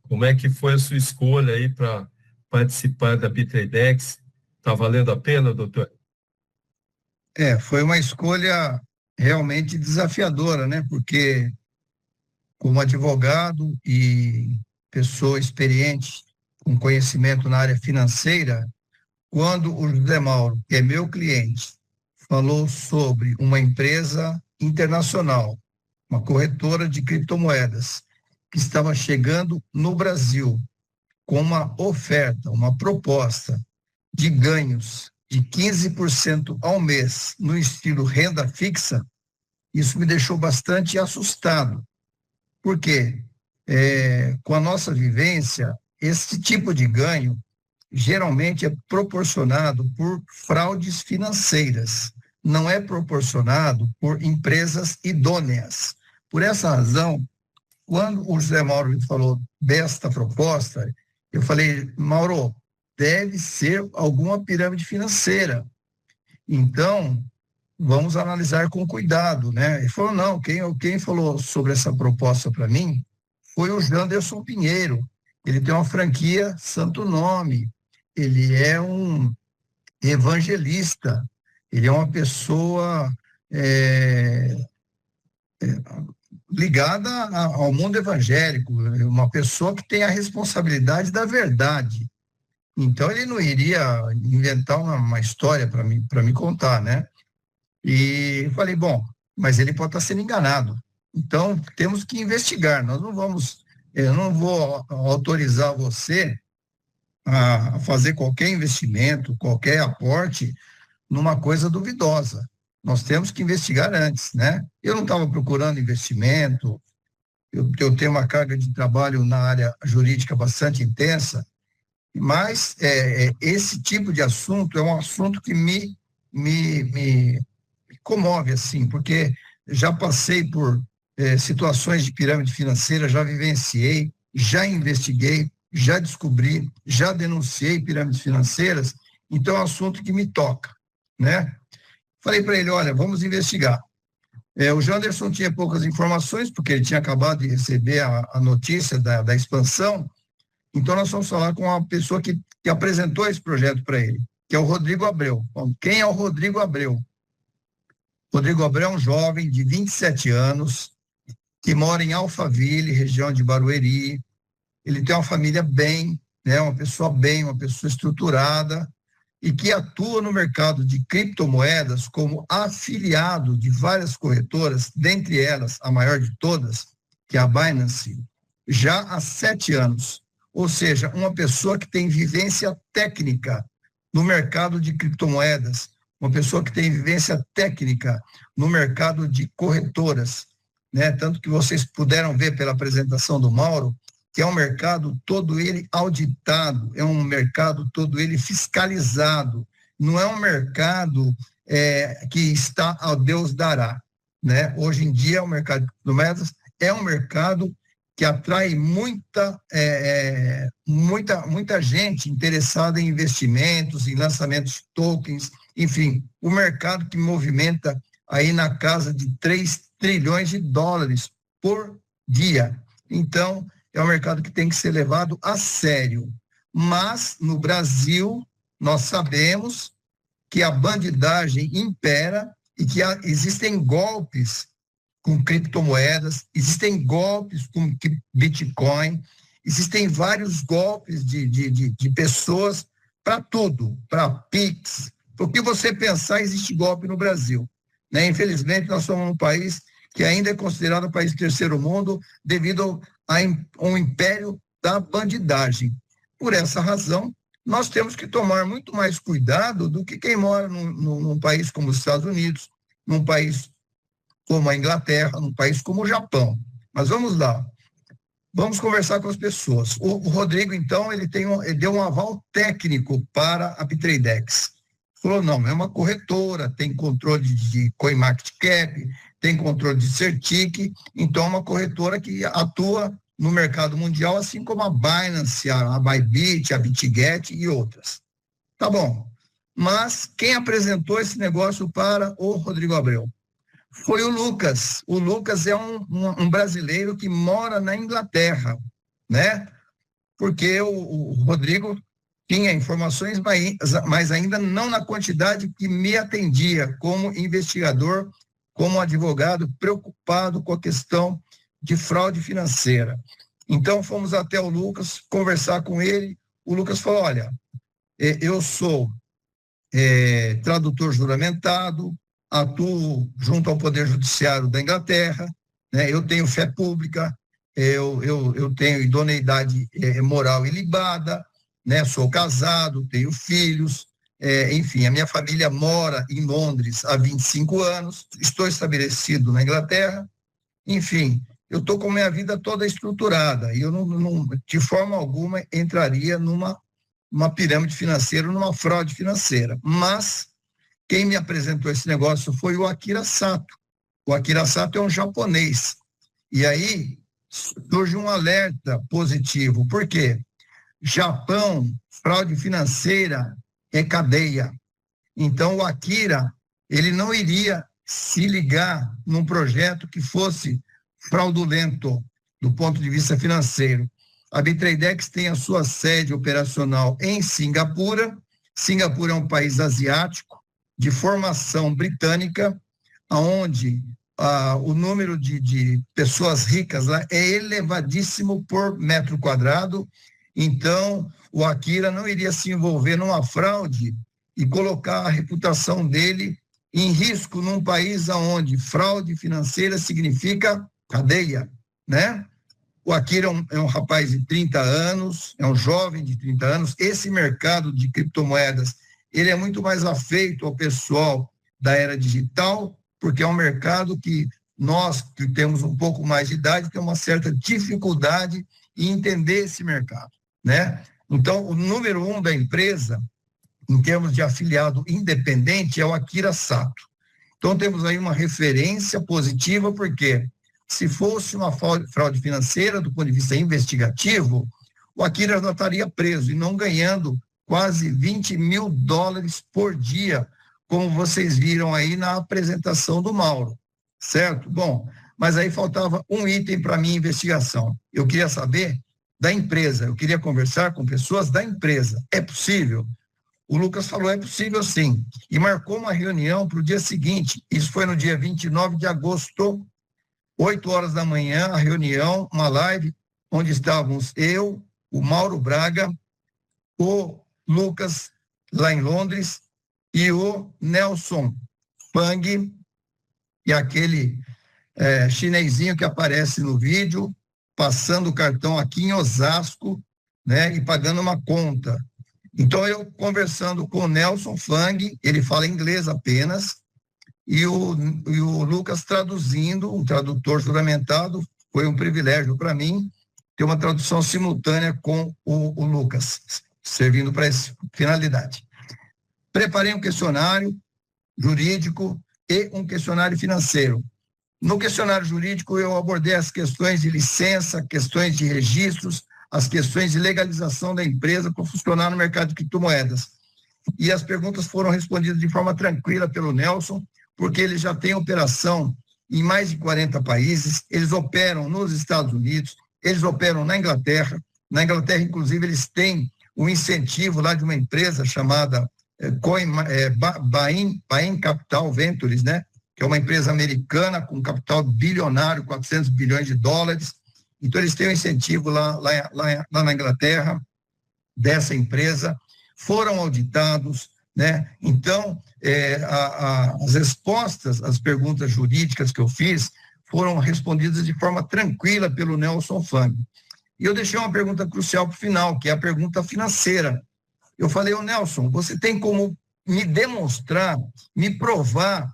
Como é que foi a sua escolha aí para participar da Bitradex? Está valendo a pena, doutor? Foi uma escolha realmente desafiadora, né? Porque como advogado e pessoa experiente com conhecimento na área financeira, quando o José Mauro, que é meu cliente, falou sobre uma empresa internacional, uma corretora de criptomoedas, que estava chegando no Brasil com uma oferta, uma proposta de ganhos de 15% ao mês no estilo renda fixa, isso me deixou bastante assustado. Por quê? Com a nossa vivência, esse tipo de ganho geralmente é proporcionado por fraudes financeiras, não é proporcionado por empresas idôneas. Por essa razão, quando o José Mauro me falou desta proposta, eu falei, Mauro, deve ser alguma pirâmide financeira. Então, vamos analisar com cuidado, né? Ele falou, não, quem falou sobre essa proposta para mim foi o Janderson Pinheiro. Ele tem uma franquia Santo Nome, ele é um evangelista, ele é uma pessoa é, ligada ao mundo evangélico, uma pessoa que tem a responsabilidade da verdade. Então, ele não iria inventar uma história para me contar, né? E falei, bom, mas ele pode estar sendo enganado. Então, temos que investigar. Nós não vamos, eu não vou autorizar você a fazer qualquer investimento, qualquer aporte numa coisa duvidosa. Nós temos que investigar antes, né? Eu não estava procurando investimento, eu tenho uma carga de trabalho na área jurídica bastante intensa, mas esse tipo de assunto é um assunto que me comove, assim, porque já passei por situações de pirâmide financeira, já vivenciei, já investiguei, já descobri, já denunciei pirâmides financeiras, então é um assunto que me toca, né? Falei para ele, olha, vamos investigar. O Janderson tinha poucas informações, porque ele tinha acabado de receber a notícia da expansão, então nós vamos falar com a pessoa que apresentou esse projeto para ele, que é o Rodrigo Abreu. Bom, quem é o Rodrigo Abreu? Rodrigo Abreu é um jovem de 27 anos, que mora em Alphaville, região de Barueri. Ele tem uma família bem, né, uma pessoa estruturada, e que atua no mercado de criptomoedas como afiliado de várias corretoras, dentre elas, a maior de todas, que é a Binance, já há 7 anos. Ou seja, uma pessoa que tem vivência técnica no mercado de criptomoedas, uma pessoa que tem vivência técnica no mercado de corretoras, né? Tanto que vocês puderam ver pela apresentação do Mauro, que é um mercado todo ele auditado, é um mercado todo ele fiscalizado, não é um mercado que está ao Deus dará, né? Hoje em dia, o mercado de criptomoedas é um mercado que atrai muita gente interessada em investimentos, em lançamentos de tokens, enfim, o mercado que movimenta aí na casa de 3 trilhões de dólares por dia. Então, é um mercado que tem que ser levado a sério. Mas, no Brasil, nós sabemos que a bandidagem impera e que existem golpes com criptomoedas, existem golpes com Bitcoin, existem vários golpes de pessoas para tudo, para Pix. O que você pensar, existe golpe no Brasil, né? Infelizmente, nós somos um país que ainda é considerado um país de terceiro mundo devido ao império da bandidagem. Por essa razão, nós temos que tomar muito mais cuidado do que quem mora num país como os Estados Unidos, num país como a Inglaterra, num país como o Japão. Mas vamos lá, vamos conversar com as pessoas. O Rodrigo, então, ele deu um aval técnico para a Bitradex. Falou, não, é uma corretora, tem controle de CoinMarketCap, tem controle de Certic, então é uma corretora que atua no mercado mundial, assim como a Binance, a Bybit, a BitGet e outras. Tá bom, mas quem apresentou esse negócio para o Rodrigo Abreu? Foi o Lucas. O Lucas é um brasileiro que mora na Inglaterra, né? porque o Rodrigo tinha informações, mas ainda não na quantidade que me atendia como investigador, como advogado, preocupado com a questão de fraude financeira. Então, fomos até o Lucas conversar com ele. O Lucas falou, olha, eu sou tradutor juramentado, atuo junto ao Poder Judiciário da Inglaterra, né? Eu tenho fé pública, eu tenho idoneidade moral ilibada, né? Sou casado, tenho filhos, enfim, a minha família mora em Londres há 25 anos, estou estabelecido na Inglaterra, enfim, eu estou com a minha vida toda estruturada e eu não de forma alguma entraria numa pirâmide financeira, numa fraude financeira. Mas quem me apresentou esse negócio foi o Akira Sato. O Akira Sato é um japonês. E aí surge um alerta positivo. Por quê? Japão, fraude financeira é cadeia. Então o Akira, ele não iria se ligar num projeto que fosse fraudulento do ponto de vista financeiro. A Bitradex tem a sua sede operacional em Singapura. Singapura é um país asiático de formação britânica, onde o número de pessoas ricas lá é elevadíssimo por metro quadrado. Então, o Akira não iria se envolver numa fraude e colocar a reputação dele em risco num país onde fraude financeira significa cadeia, né? O Akira é um rapaz de 30 anos, é um jovem de 30 anos. Esse mercado de criptomoedas, ele é muito mais afeito ao pessoal da era digital, porque é um mercado que nós, que temos um pouco mais de idade, temos uma certa dificuldade em entender esse mercado, né? Então, o número 1 da empresa, em termos de afiliado independente, é o Akira Sato. Então, temos aí uma referência positiva, porque se fosse uma fraude financeira do ponto de vista investigativo, o Akira já estaria preso e não ganhando quase 20 mil dólares por dia, como vocês viram aí na apresentação do Mauro, certo? Bom, mas aí faltava um item para a minha investigação. Eu queria saber da empresa, eu queria conversar com pessoas da empresa. É possível? O Lucas falou, é possível sim. E marcou uma reunião para o dia seguinte, isso foi no dia 29 de agosto, 8 horas da manhã, a reunião, uma live, onde estávamos eu, o Mauro Braga, o Lucas, lá em Londres, e o Nelson Fang, e aquele chinesinho que aparece no vídeo, passando o cartão aqui em Osasco, né, e pagando uma conta. Então, eu conversando com o Nelson Fang, ele fala inglês apenas, e o Lucas traduzindo, um tradutor juramentado, foi um privilégio para mim ter uma tradução simultânea com o Lucas, servindo para essa finalidade. Preparei um questionário jurídico e um questionário financeiro. No questionário jurídico, eu abordei as questões de licença, questões de registros, as questões de legalização da empresa para funcionar no mercado de criptomoedas. E as perguntas foram respondidas de forma tranquila pelo Nelson, porque ele já tem operação em mais de 40 países, eles operam nos Estados Unidos, eles operam na Inglaterra. Na Inglaterra, inclusive, eles têm um incentivo lá de uma empresa chamada Bain Capital Ventures, né? Que é uma empresa americana com capital bilionário, 400 bilhões de dólares. Então, eles têm um incentivo lá na Inglaterra dessa empresa, foram auditados, né? Então, as respostas às perguntas jurídicas que eu fiz foram respondidas de forma tranquila pelo Nelson Fang. E eu deixei uma pergunta crucial para o final, que é a pergunta financeira. Eu falei, Nelson, você tem como me demonstrar, me provar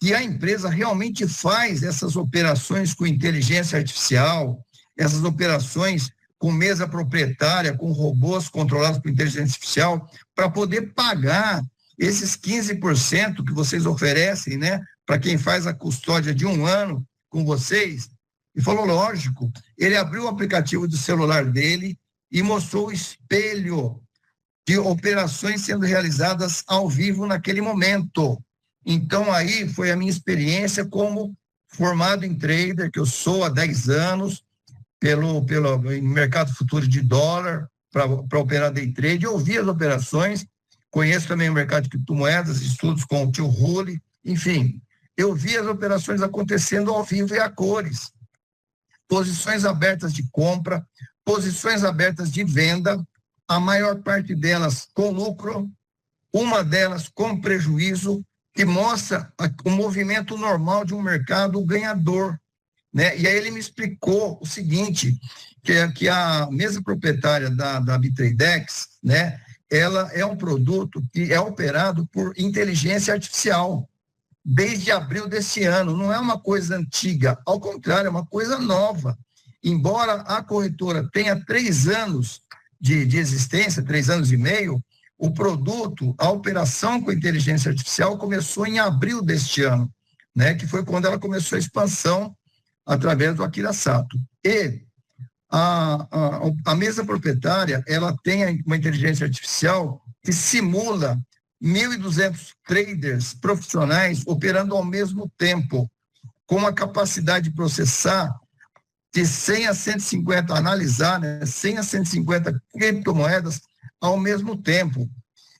que a empresa realmente faz essas operações com inteligência artificial, essas operações com mesa proprietária, com robôs controlados por inteligência artificial, para poder pagar esses 15% que vocês oferecem, né, para quem faz a custódia de 1 ano com vocês? E falou, lógico. Ele abriu o aplicativo do celular dele e mostrou o espelho de operações sendo realizadas ao vivo naquele momento. Então, aí foi a minha experiência como formado em trader, que eu sou há 10 anos, pelo mercado futuro de dólar para operar day trade. Eu vi as operações, conheço também o mercado de criptomoedas, estudos com o tio Rulli, enfim, eu vi as operações acontecendo ao vivo e a cores. Posições abertas de compra, posições abertas de venda, a maior parte delas com lucro, uma delas com prejuízo, que mostra o movimento normal de um mercado ganhador, né? E aí ele me explicou o seguinte, que a mesa proprietária da Bitradex, né, ela é um produto que é operado por inteligência artificial desde abril desse ano, não é uma coisa antiga, ao contrário, é uma coisa nova. Embora a corretora tenha 3 anos de existência, 3 anos e meio, o produto, a operação com inteligência artificial começou em abril deste ano, né, que foi quando ela começou a expansão através do Akira Sato. E a mesa proprietária, ela tem uma inteligência artificial que simula 1.200 traders profissionais operando ao mesmo tempo, com a capacidade de processar de 100 a 150, analisar, né, 100 a 150 criptomoedas ao mesmo tempo.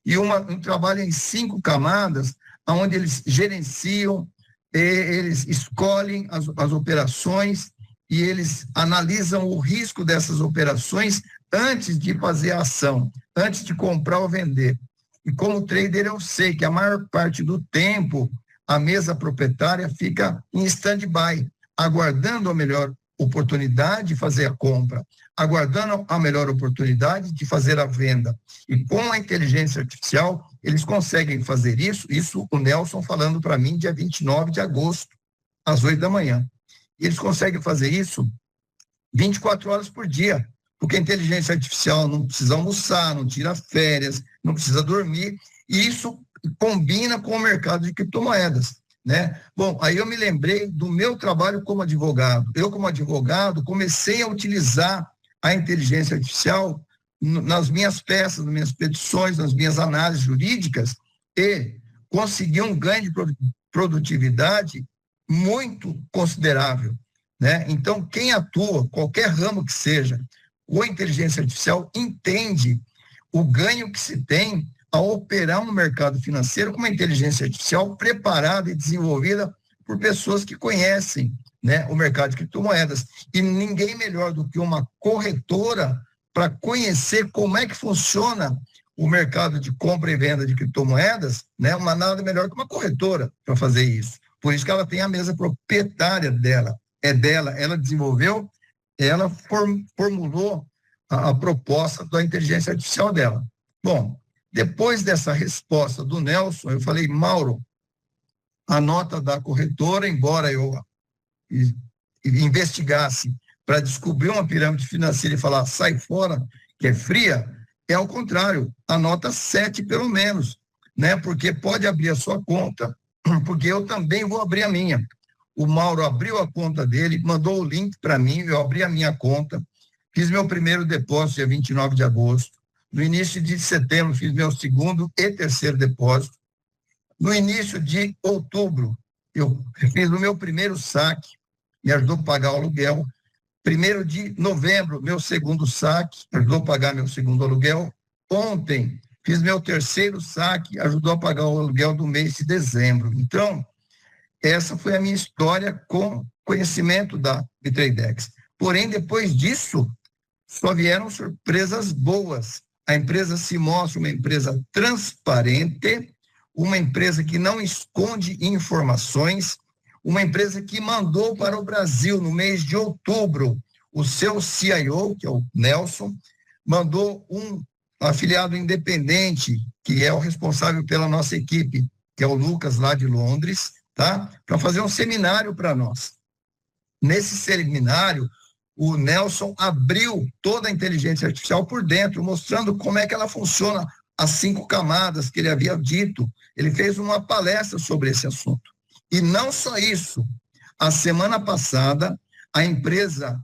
E um trabalho em 5 camadas, onde eles gerenciam, eles escolhem as operações e eles analisam o risco dessas operações antes de fazer a ação, antes de comprar ou vender. E como trader eu sei que a maior parte do tempo a mesa proprietária fica em stand-by, aguardando a melhor oportunidade de fazer a compra, aguardando a melhor oportunidade de fazer a venda. E com a inteligência artificial, eles conseguem fazer isso o Nelson falando para mim dia 29 de agosto, às 8 da manhã. E eles conseguem fazer isso 24 horas por dia, porque a inteligência artificial não precisa almoçar, não tira férias, não precisa dormir, e isso combina com o mercado de criptomoedas, né? Bom, aí eu me lembrei do meu trabalho como advogado. Eu, como advogado, comecei a utilizar a inteligência artificial nas minhas peças, nas minhas petições, nas minhas análises jurídicas, e consegui um ganho de produtividade muito considerável, né? Então, quem atua, qualquer ramo que seja, com a inteligência artificial, entende o ganho que se tem ao operar um mercado financeiro com uma inteligência artificial preparada e desenvolvida por pessoas que conhecem, né, o mercado de criptomoedas. E ninguém melhor do que uma corretora para conhecer como é que funciona o mercado de compra e venda de criptomoedas, né? Nada melhor que uma corretora para fazer isso. Por isso que ela tem a mesa proprietária dela, é dela, ela desenvolveu, ela formulou a proposta da inteligência artificial dela. Bom, depois dessa resposta do Nelson, eu falei, Mauro, a nota da corretora, embora eu investigasse para descobrir uma pirâmide financeira e falar, sai fora, que é fria, é ao contrário, a nota 7 pelo menos, né? Porque pode abrir a sua conta, porque eu também vou abrir a minha. O Mauro abriu a conta dele, mandou o link para mim, eu abri a minha conta, fiz meu primeiro depósito dia 29 de agosto, no início de setembro fiz meu segundo e terceiro depósito, no início de outubro eu fiz o meu primeiro saque, me ajudou a pagar o aluguel, 1º de novembro meu segundo saque, ajudou a pagar meu segundo aluguel, ontem fiz meu terceiro saque, ajudou a pagar o aluguel do mês de dezembro. Então, essa foi a minha história com conhecimento da Bitradex. Porém, depois disso, só vieram surpresas boas. A empresa se mostra uma empresa transparente, uma empresa que não esconde informações, uma empresa que mandou para o Brasil, no mês de outubro, o seu CIO, que é o Nelson, mandou um afiliado independente, que é o responsável pela nossa equipe, que é o Lucas, lá de Londres, tá? Para fazer um seminário para nós. Nesse seminário, o Nelson abriu toda a inteligência artificial por dentro, mostrando como é que ela funciona, as 5 camadas que ele havia dito. Ele fez uma palestra sobre esse assunto. E não só isso, a semana passada, a empresa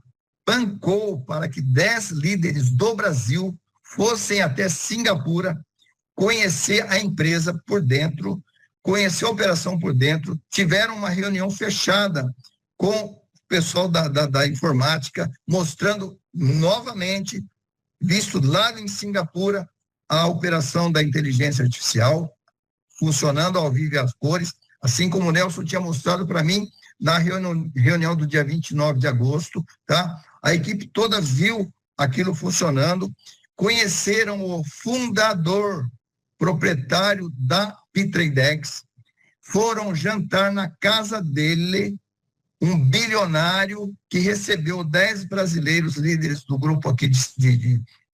bancou para que 10 líderes do Brasil fossem até Singapura conhecer a empresa por dentro, conhecer a operação por dentro, tiveram uma reunião fechada com pessoal da informática, mostrando novamente, visto lá em Singapura, a operação da inteligência artificial, funcionando ao vivo e às cores, assim como o Nelson tinha mostrado para mim na reunião do dia 29 de agosto, tá? A equipe toda viu aquilo funcionando, conheceram o fundador, proprietário da Bitradex, foram jantar na casa dele, um bilionário que recebeu 10 brasileiros líderes do grupo aqui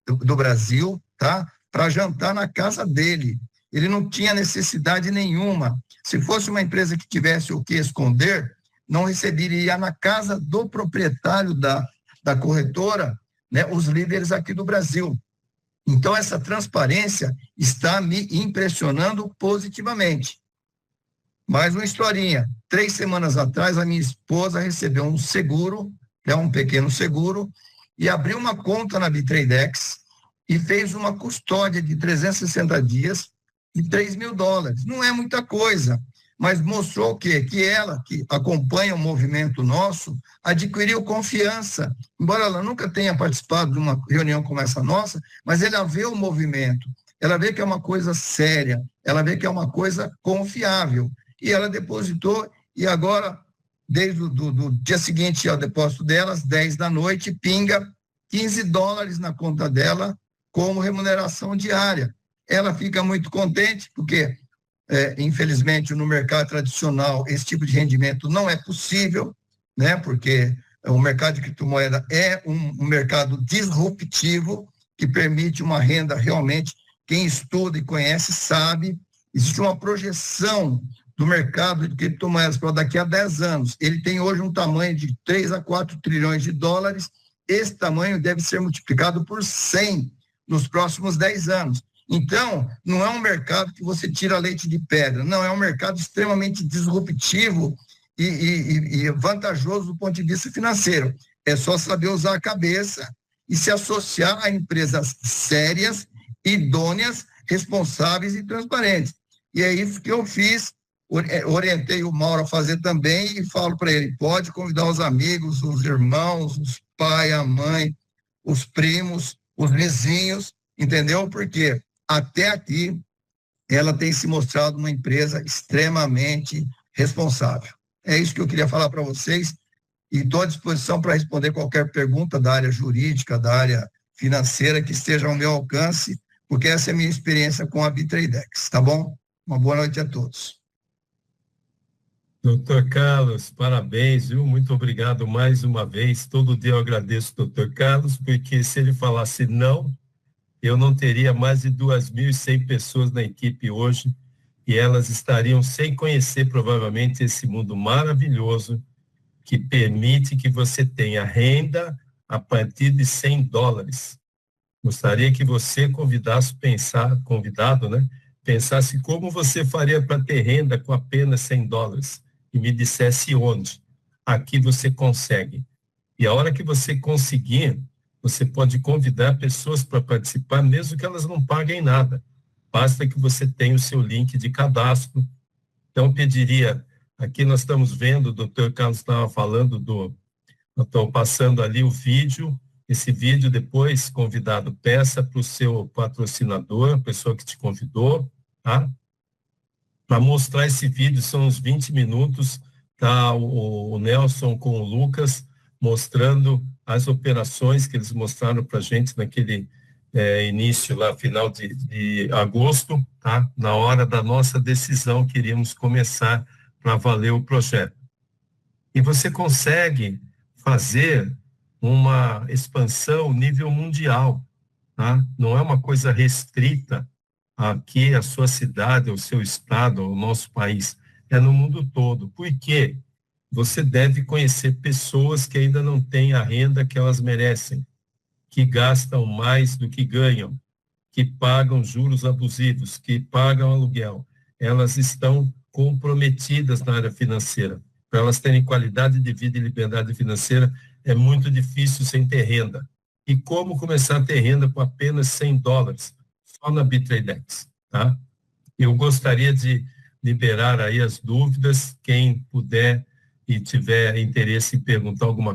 do Brasil, tá? Para jantar na casa dele. Ele não tinha necessidade nenhuma. Se fosse uma empresa que tivesse o que esconder, não receberia na casa do proprietário da corretora, né, os líderes aqui do Brasil. Então, essa transparência está me impressionando positivamente. Mais uma historinha. 3 semanas atrás, a minha esposa recebeu um seguro, né, um pequeno seguro, e abriu uma conta na Bitradex e fez uma custódia de 360 dias de $3.000. Não é muita coisa, mas mostrou o quê? Que ela, que acompanha o movimento nosso, adquiriu confiança. Embora ela nunca tenha participado de uma reunião como essa nossa, mas ela vê o movimento, ela vê que é uma coisa séria, ela vê que é uma coisa confiável. E ela depositou, e agora, desde o dia seguinte ao depósito dela, às 10 da noite, pinga $15 na conta dela como remuneração diária. Ela fica muito contente, porque, infelizmente, no mercado tradicional, esse tipo de rendimento não é possível, né? Porque o mercado de criptomoeda é um mercado disruptivo, que permite uma renda realmente, quem estuda e conhece sabe, existe uma projeção do mercado de criptomoedas para daqui a 10 anos. Ele tem hoje um tamanho de 3 a 4 trilhões de dólares. Esse tamanho deve ser multiplicado por 100 nos próximos 10 anos. Então, não é um mercado que você tira leite de pedra, não, é um mercado extremamente disruptivo e vantajoso do ponto de vista financeiro. É só saber usar a cabeça e se associar a empresas sérias, idôneas, responsáveis e transparentes. E é isso que eu fiz. Orientei o Mauro a fazer também e falo para ele, pode convidar os amigos, os irmãos, os pai, a mãe, os primos, os vizinhos, entendeu? Porque até aqui ela tem se mostrado uma empresa extremamente responsável. É isso que eu queria falar para vocês e estou à disposição para responder qualquer pergunta da área jurídica, da área financeira que esteja ao meu alcance, porque essa é a minha experiência com a Bitradex, tá bom? Uma boa noite a todos. Doutor Carlos, parabéns, viu? Muito obrigado mais uma vez. Todo dia eu agradeço o doutor Carlos, porque se ele falasse não, eu não teria mais de 2.100 pessoas na equipe hoje e elas estariam sem conhecer provavelmente esse mundo maravilhoso que permite que você tenha renda a partir de $100. Gostaria que você convidado, né? Pensasse como você faria para ter renda com apenas $100 e me dissesse onde. Aqui você consegue. E a hora que você conseguir, você pode convidar pessoas para participar, mesmo que elas não paguem nada. Basta que você tenha o seu link de cadastro. Então, eu pediria, aqui nós estamos vendo, o doutor Carlos estava falando eu estou passando ali o vídeo, esse vídeo depois, convidado, peça para o seu patrocinador, a pessoa que te convidou, tá? Para mostrar esse vídeo, são uns 20 minutos, tá? O Nelson com o Lucas mostrando as operações que eles mostraram para a gente naquele início lá, final de agosto, tá? Na hora da nossa decisão, queríamos começar para valer o projeto. E você consegue fazer uma expansão nível mundial, tá? Não é uma coisa restrita aqui a sua cidade, o seu estado, o nosso país, é no mundo todo. Por quê? Você deve conhecer pessoas que ainda não têm a renda que elas merecem, que gastam mais do que ganham, que pagam juros abusivos, que pagam aluguel. Elas estão comprometidas na área financeira. Para elas terem qualidade de vida e liberdade financeira, é muito difícil sem ter renda. E como começar a ter renda com apenas $100? Só na Bitradex, tá? Eu gostaria de liberar aí as dúvidas, quem puder e tiver interesse em perguntar alguma